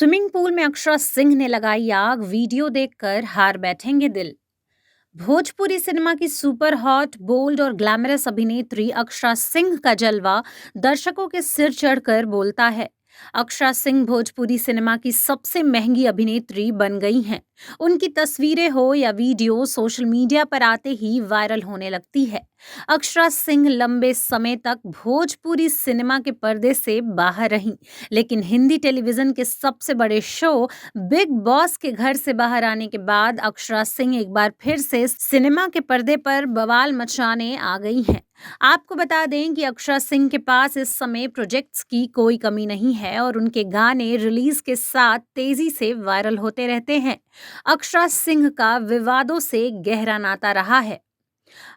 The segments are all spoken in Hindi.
स्विमिंग पूल में अक्षरा सिंह ने लगाई आग, वीडियो देखकर हार बैठेंगे दिल। भोजपुरी सिनेमा की सुपर हॉट, बोल्ड और ग्लैमरस अभिनेत्री अक्षरा सिंह का जलवा दर्शकों के सिर चढ़कर बोलता है। अक्षरा सिंह भोजपुरी सिनेमा की सबसे महंगी अभिनेत्री बन गई हैं। उनकी तस्वीरें हो या वीडियो सोशल मीडिया पर आते ही वायरल होने लगती है। अक्षरा सिंह लंबे समय तक भोजपुरी सिनेमा के पर्दे से बाहर रहीं, लेकिन हिंदी टेलीविजन के सबसे बड़े शो बिग बॉस के घर से बाहर आने के बाद अक्षरा सिंह एक बार फिर से सिनेमा के पर्दे पर बवाल मचाने आ गई हैं। आपको बता दें कि अक्षरा सिंह के पास इस समय प्रोजेक्ट्स की कोई कमी नहीं है और उनके गाने रिलीज के साथ तेजी से वायरल होते रहते हैं। अक्षरा सिंह का विवादों से गहरा नाता रहा है।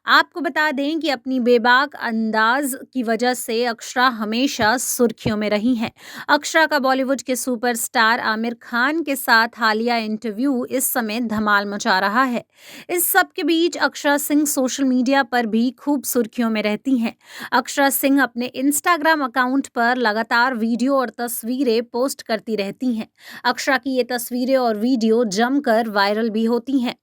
आपको बता दें कि अपनी बेबाक अंदाज की वजह से अक्षरा हमेशा सुर्खियों में रही हैं। अक्षरा का बॉलीवुड के सुपरस्टार आमिर खान के साथ हालिया इंटरव्यू इस समय धमाल मचा रहा है। इस सब के बीच अक्षरा सिंह सोशल मीडिया पर भी खूब सुर्खियों में रहती हैं। अक्षरा सिंह अपने इंस्टाग्राम अकाउंट पर लगातार वीडियो और तस्वीरें पोस्ट करती रहती हैं। अक्षरा की ये तस्वीरें और वीडियो जमकर वायरल भी होती हैं।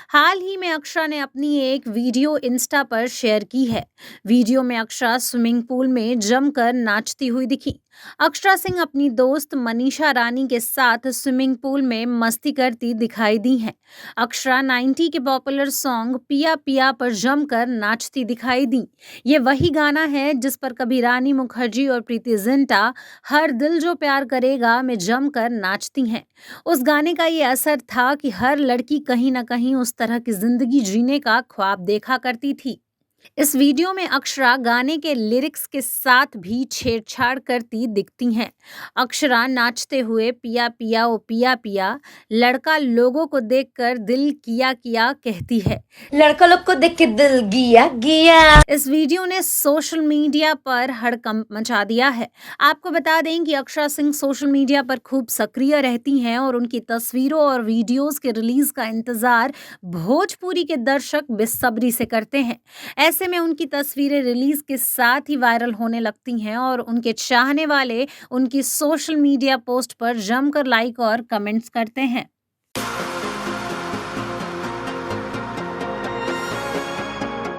हाल ही में अक्षरा ने अपनी एक वीडियो इंस्टा पर शेयर की है। वीडियो में अक्षरा स्विमिंग पूल में जमकर नाचती हुई दिखी। अक्षरा सिंह अपनी दोस्त मनीषा रानी के साथ स्विमिंग पूल में मस्ती करती दिखाई दी हैं। अक्षरा 90 के पॉपुलर सॉन्ग पिया पिया पर जमकर नाचती दिखाई दी। ये वही गाना है जिस पर कभी रानी मुखर्जी और प्रीति जिंटा हर दिल जो प्यार करेगा में जमकर नाचती हैं। उस गाने का ये असर था कि हर लड़की कहीं न कहीं उस तरह की जिंदगी जीने का ख्वाब देखा करती थी। इस वीडियो में अक्षरा गाने के लिरिक्स के साथ भी छेड़छाड़ करती दिखती हैं। अक्षरा नाचते हुए पिया पिया ओ पिया पिया, लड़का लोगों को देखकर दिल किया किया कहती है। लड़का लोग को देख के दिल गिया गिया। इस वीडियो ने सोशल मीडिया पर हड़कंप मचा दिया है। आपको बता दें कि अक्षरा सिंह सोशल मीडिया पर खूब सक्रिय रहती हैं और उनकी तस्वीरों और वीडियोस के रिलीज का इंतजार भोजपुरी के दर्शक बेसब्री से करते हैं। ऐसे में उनकी तस्वीरें रिलीज के साथ ही वायरल होने लगती हैं और उनके चाहने वाले उनकी सोशल मीडिया पोस्ट पर जमकर लाइक और कमेंट्स करते हैं।